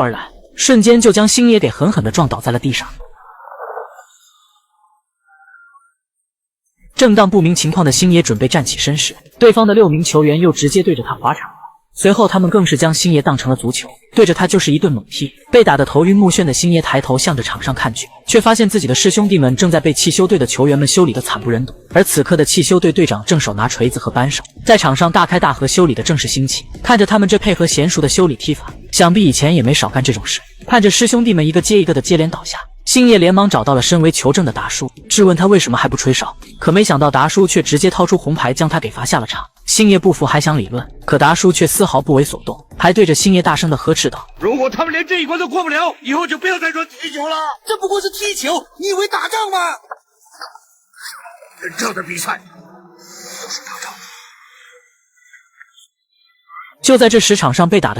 而来，瞬间就将星爷给狠狠地撞倒在了地上。正当不明情况的星爷准备站起身时，对方的6名球员又直接对着他滑铲。随后他们更是将星爷当成了足球，对着他就是一顿猛踢。被打得头晕目眩的星爷抬头向着场上看去，却发现自己的师兄弟们正在被汽修队的球员们修理得惨不忍睹。而此刻的汽修队队长正手拿锤子和扳手，在场上大开大合修理的正是星奇。看着他们这配合娴熟的修理踢法，想必以前也没少干这种事。看着师兄弟们一个接一个的接连倒下，星爷连忙找到了身为球证的达叔，质问他为什么还不吹哨。可没想到达叔却直接掏出红牌将他给罚下了场。星爷不服还想理论，可达叔却丝毫不为所动，还对着星爷大声的呵斥道：如果他们连这一关都过不了，以后就不要再说踢球了。这不过是踢球，你以为打仗吗？真正的比赛就是打仗。就在这时，场上被打的